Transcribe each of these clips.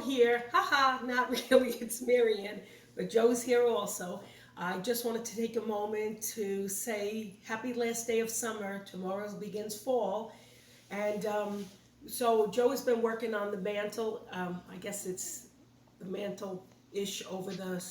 here. Haha, not really, it's MaryAnn, but Joe's here also. I just wanted to take a moment to say happy last day of summer. Tomorrow begins fall. And so Joe has been working on the mantle. I guess it's the mantle-ish over the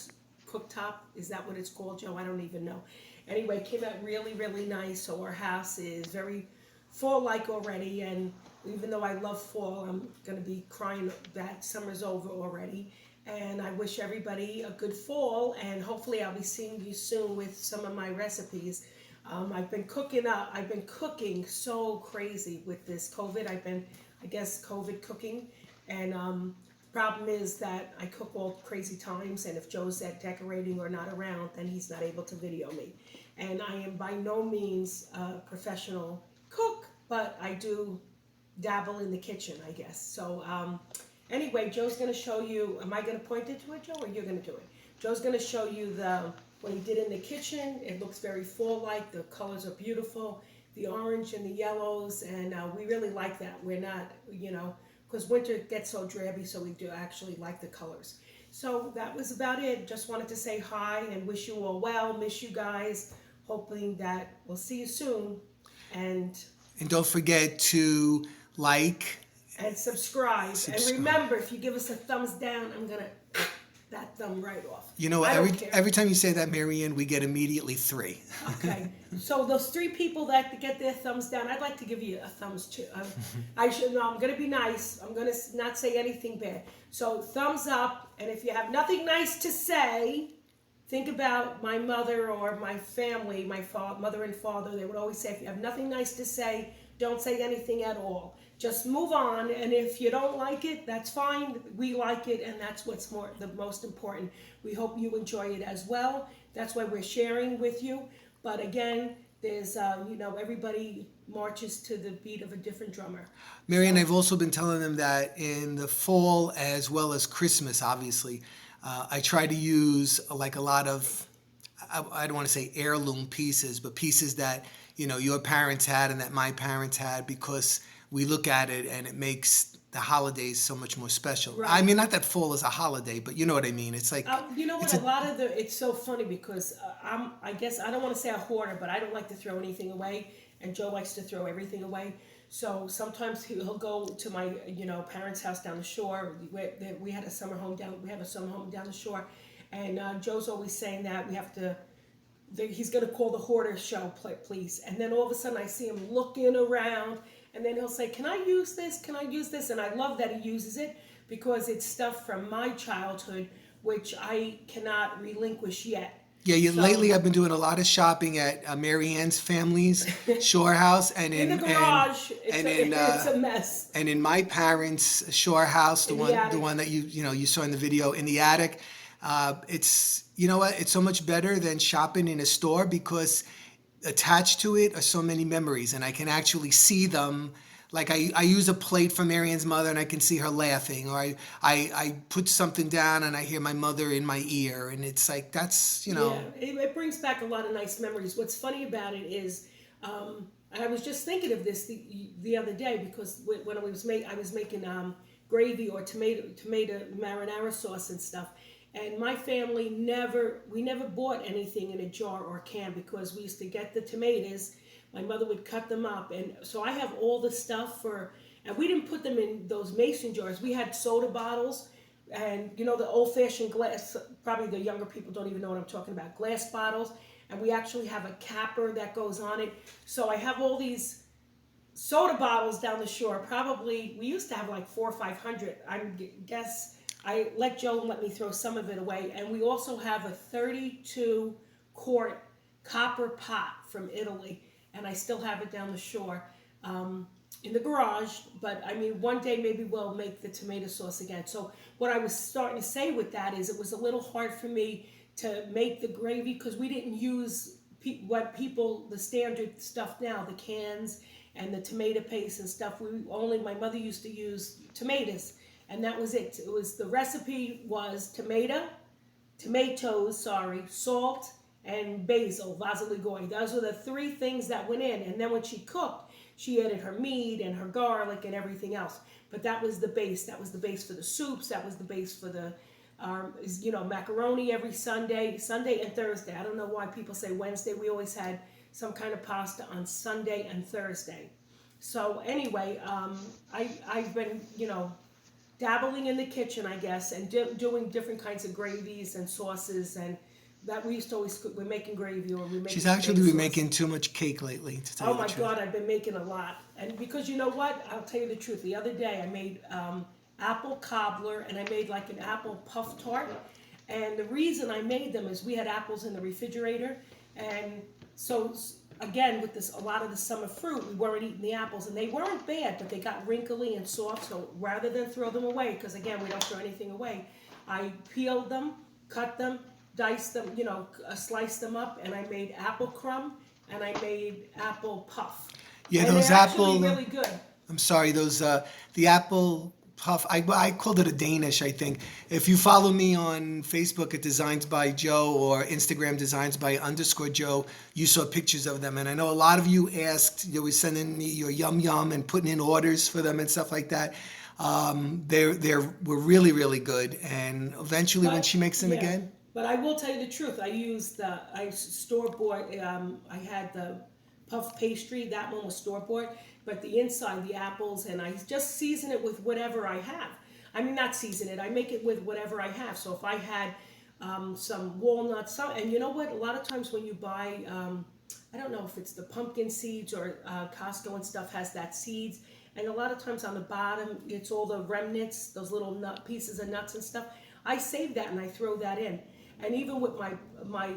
cooktop. Is that what it's called, Joe? I don't even know. Anyway, it came out really, really nice. So our house is very fall-like already. And even though I love fall, I'm going to be crying that summer's over already. And I wish everybody a good fall, and hopefully I'll be seeing you soon with some of my recipes. I've been cooking so crazy with this COVID. I guess, COVID cooking. And problem is that I cook all crazy times, and if Joe's at decorating or not around, then he's not able to video me. And I am by no means a professional cook, but I do dabble in the kitchen, I guess. So anyway, Joe's going to show you, am I going to point it to it, Joe, or you're going to do it? Joe's going to show you what he did in the kitchen. It looks very fall-like. The colors are beautiful, the orange and the yellows, and we really like that. We're not, because winter gets so drabby, so we do actually like the colors. So that was about it. Just wanted to say hi and wish you all well. Miss you guys. Hoping that we'll see you soon. And don't forget to like and subscribe. And remember, if you give us a thumbs down, I'm going to that thumb right off. You know what? Every time you say that, MaryAnn, we get immediately 3. Okay. So those 3 people that get their thumbs down, I'd like to give you a thumbs too. I'm going to be nice. I'm going to not say anything bad. So thumbs up. And if you have nothing nice to say, think about my mother or my family, my mother and father. They would always say, if you have nothing nice to say, don't say anything at all. Just move on, and if you don't like it, that's fine. We like it, and that's what's the most important. We hope you enjoy it as well. That's why we're sharing with you. But again, there's, everybody marches to the beat of a different drummer. MaryAnn, I've also been telling them that in the fall as well as Christmas, obviously, I try to use like a lot of, I don't want to say heirloom pieces, but pieces that, your parents had and that my parents had, because we look at it and it makes the holidays so much more special. Right. I mean, not that fall is a holiday, but you know what I mean. It's like it's so funny because I guess I don't want to say a hoarder, but I don't like to throw anything away, and Joe likes to throw everything away. So sometimes he'll go to my parents' house down the shore. We have a summer home down the shore, and Joe's always saying that we have to. He's going to call the hoarder show, please. And then all of a sudden I see him looking around, and then he'll say, can I use this? Can I use this? And I love that he uses it because it's stuff from my childhood, which I cannot relinquish yet. Yeah, lately I've been doing a lot of shopping at MaryAnn's family's shore house, and in the garage. It's a mess. And in my parents' shore house, the one that you saw in the video, in the attic. It's it's so much better than shopping in a store, because attached to it are so many memories, and I can actually see them. Like I use a plate from MaryAnn's mother, and I can see her laughing, or I put something down and I hear my mother in my ear, and it's like that's Yeah, it brings back a lot of nice memories. What's funny about it is, I was just thinking of this the other day, because when I was making gravy or tomato marinara sauce and stuff. And my family we never bought anything in a jar or can, because we used to get the tomatoes. My mother would cut them up. And so I have all the stuff and we didn't put them in those mason jars. We had soda bottles and, the old-fashioned glass, probably the younger people don't even know what I'm talking about, glass bottles. And we actually have a capper that goes on it. So I have all these soda bottles down the shore. Probably, we used to have like 400 or 500, I guess. I let Joe let me throw some of it away. And we also have a 32-quart copper pot from Italy. And I still have it down the shore in the garage. But, I mean, one day maybe we'll make the tomato sauce again. So what I was starting to say with that is it was a little hard for me to make the gravy, because we didn't use the standard stuff now, the cans and the tomato paste and stuff. My mother used to use tomatoes. And that was it. The recipe was tomatoes, salt, and basil, Ligoi. Those were the 3 things that went in. And then when she cooked, She added her meat and her garlic and everything else. But that was the base. That was the base for the soups. That was the base for the, macaroni every Sunday and Thursday. I don't know why people say Wednesday. We always had some kind of pasta on Sunday and Thursday. So anyway, I've been, dabbling in the kitchen, I guess, and doing different kinds of gravies and sauces, and that we used to always cook. We're making gravy, or we're making. She's actually been making too much cake lately, to tell you the truth. Oh my God, I've been making a lot, and because you know what, I'll tell you the truth. The other day, I made apple cobbler, and I made like an apple puff tart. And the reason I made them is we had apples in the refrigerator, and so again, with this, a lot of the summer fruit, we weren't eating the apples, and they weren't bad, but they got wrinkly and soft. So rather than throw them away, because again, we don't throw anything away, I peeled them, cut them, diced them, sliced them up, and I made apple crumb and I made apple puff. Yeah, and those they're apple. Actually really good. I'm sorry, those the apple puff. I called it a Danish, I think. If you follow me on Facebook at Designs by Joe or Instagram Designs by _Joe, you saw pictures of them, and I know a lot of you asked. You were sending me your yum yum and putting in orders for them and stuff like that. Were really, really good, and eventually when she makes them again. But I will tell you the truth. I store-bought. I had the puff pastry. That one was store-bought. But the inside, the apples, and I just season it with whatever I have. I mean, not season it. I make it with whatever I have. So if I had some walnuts, and you know what? A lot of times when you buy, I don't know if it's the pumpkin seeds or Costco and stuff has that seeds. And a lot of times on the bottom, it's all the remnants, those little pieces of nuts and stuff. I save that and I throw that in. And even with my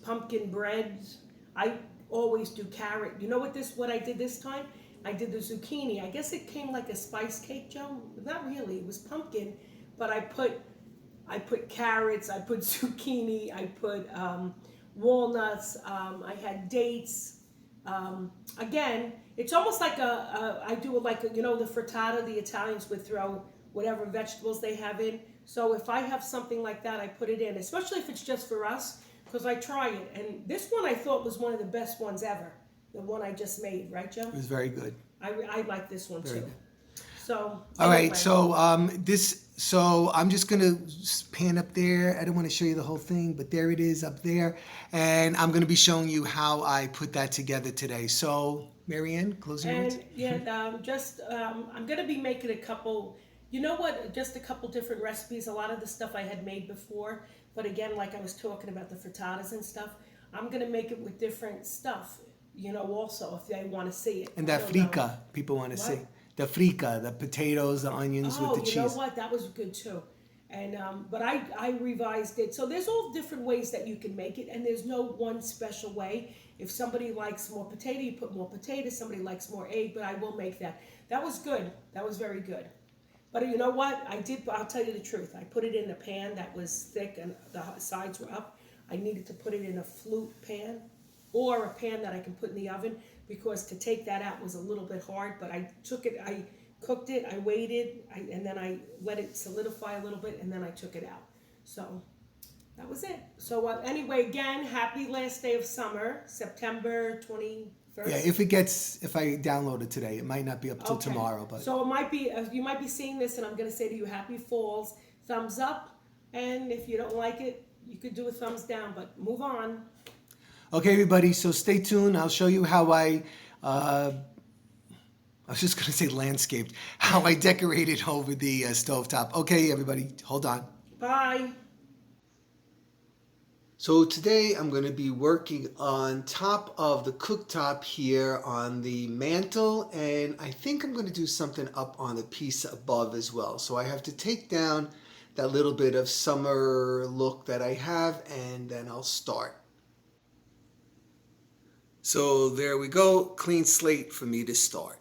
pumpkin breads, I always do carrot. You know what I did this time? I did the zucchini. I guess it came like a spice cake, Joe. Not really. It was pumpkin, but I put carrots. I put zucchini. I put walnuts. I had dates. Again, it's almost like I do it like the frittata. The Italians would throw whatever vegetables they have in. So if I have something like that, I put it in, especially if it's just for us, because I try it. And this one I thought was one of the best ones ever, the one I just made, right, Joe? It was very good. I like this one very too. Good. So all right, so so I'm just gonna pan up there. I don't want to show you the whole thing, but there it is up there, and I'm gonna be showing you how I put that together today. So MaryAnn, closing words. And yeah, I'm gonna be making a couple. You know what? Just a couple different recipes. A lot of the stuff I had made before, but again, like I was talking about the frittatas and stuff, I'm gonna make it with different stuff. Also if they want to see it. And that frica, people want to see. The frica, the potatoes, the onions with the cheese. Oh, you know what? That was good too. And but I revised it. So there's all different ways that you can make it, and there's no one special way. If somebody likes more potato, you put more potato. Somebody likes more egg, but I will make that. That was good. That was very good. But you know what? I'll tell you the truth. I put it in a pan that was thick and the sides were up. I needed to put it in a flute pan or a pan that I can put in the oven, because to take that out was a little bit hard. But I cooked it, I waited, and then I let it solidify a little bit, and then I took it out. So that was it. So anyway, again, happy last day of summer, September 21st. Yeah, if I download it today, it might not be up till tomorrow. But so it might be, you might be seeing this, and I'm going to say to you, happy falls, thumbs up, and if you don't like it, you could do a thumbs down, but move on. Okay, everybody, so stay tuned. I'll show you how I was just going to say landscaped, how I decorated over the stovetop. Okay, everybody, hold on. Bye. So today I'm going to be working on top of the cooktop here on the mantle, and I think I'm going to do something up on the piece above as well. So I have to take down that little bit of summer look that I have, and then I'll start. So there we go, clean slate for me to start.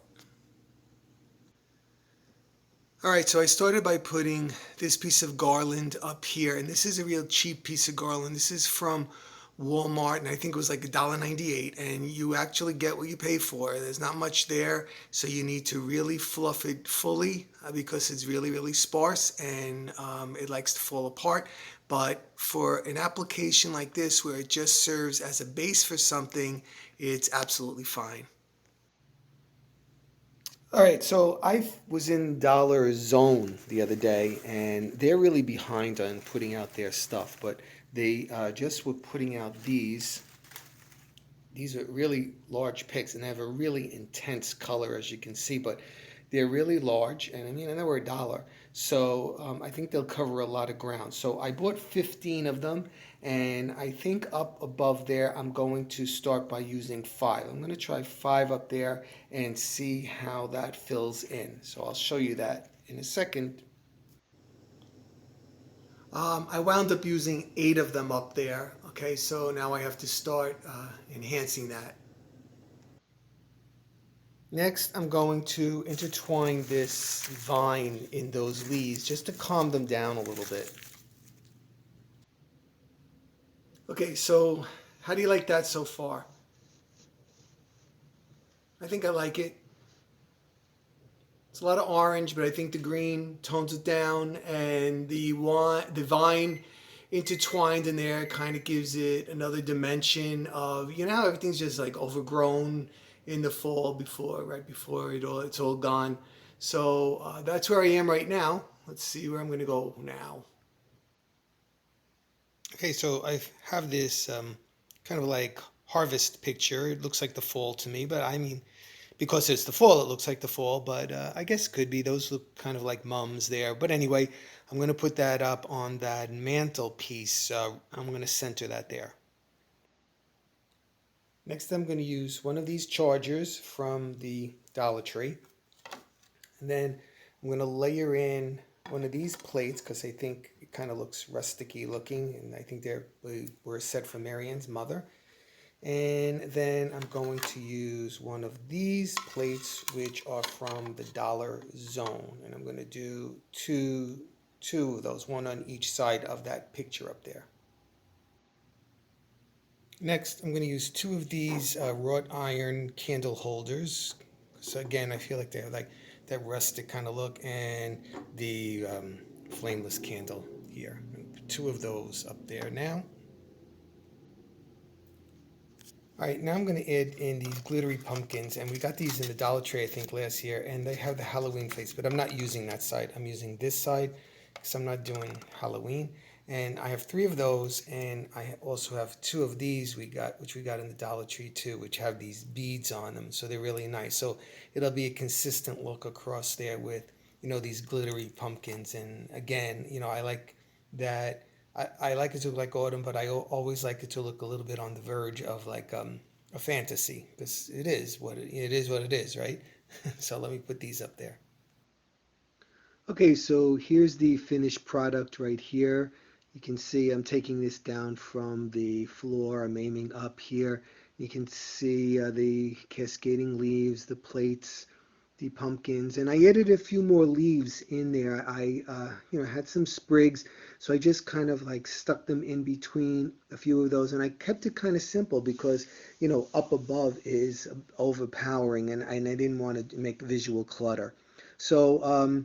All right, so I started by putting this piece of garland up here, and this is a real cheap piece of garland. This is from Walmart, and I think it was like $1.98, and you actually get what you pay for. There's not much there, so you need to really fluff it fully because it's really, really sparse, and it likes to fall apart. But for an application like this, where it just serves as a base for something, it's absolutely fine. All right, so I was in Dollar Zone the other day, and they're really behind on putting out their stuff, but they just were putting out these. These are really large picks, and they have a really intense color, as you can see, but they're really large, and I mean, I know we're $1, so I think they'll cover a lot of ground. So I bought 15 of them, and I think up above there, I'm going to start by using 5. I'm going to try 5 up there and see how that fills in. So I'll show you that in a second. I wound up using 8 of them up there. Okay, so now I have to start enhancing that. Next, I'm going to intertwine this vine in those leaves just to calm them down a little bit. Okay, so how do you like that so far? I think I like it. It's a lot of orange, but I think the green tones it down, and the vine intertwined in there kind of gives it another dimension of, you know how everything's just like overgrown in the fall right before it's all gone. So that's where I am right now. Let's see where I'm going to go now. Okay, so I have this kind of like harvest picture. It looks like the fall to me, but I mean, because it's the fall, it looks like the fall, but I guess it could be. Those look kind of like mums there. But anyway, I'm going to put that up on that mantle piece. I'm going to center that there. Next, I'm going to use one of these chargers from the Dollar Tree. And then I'm going to layer in one of these plates because I think it kind of looks rusticy looking. And I think they were a set from MaryAnn's mother. And then I'm going to use one of these plates, which are from the Dollar Zone. And I'm going to do two of those, one on each side of that picture up there. Next, I'm going to use 2 of these wrought iron candle holders. So again, I feel like they have like that rustic kind of look, and the flameless candle here. 2 of those up there now. All right, now I'm going to add in these glittery pumpkins, and we got these in the Dollar Tree, I think, last year, and they have the Halloween face, but I'm not using that side. I'm using this side because I'm not doing Halloween. And I have 3 of those, and I also have 2 of these which we got in the Dollar Tree too, which have these beads on them, so they're really nice. So it'll be a consistent look across there with, you know, these glittery pumpkins. And again, you know, I like that. I like it to look like autumn, but I always like it to look a little bit on the verge of like a fantasy, because it is what it is, right? So let me put these up there. Okay, so here's the finished product right here. You can see I'm taking this down from the floor. I'm aiming up here. You can see the cascading leaves, the plates, the pumpkins, and I added a few more leaves in there. I had some sprigs, so I just kind of like stuck them in between a few of those, and I kept it kind of simple because, you know, up above is overpowering, and I didn't want to make visual clutter. So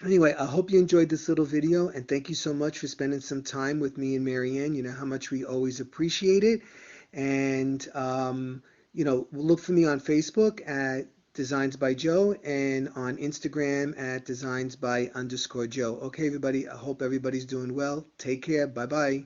anyway, I hope you enjoyed this little video, and thank you so much for spending some time with me and MaryAnn. You know how much we always appreciate it. And look for me on Facebook at Designs by Joe, and on Instagram at Designs by _Joe. Okay, everybody, I hope everybody's doing well. Take care. Bye-bye.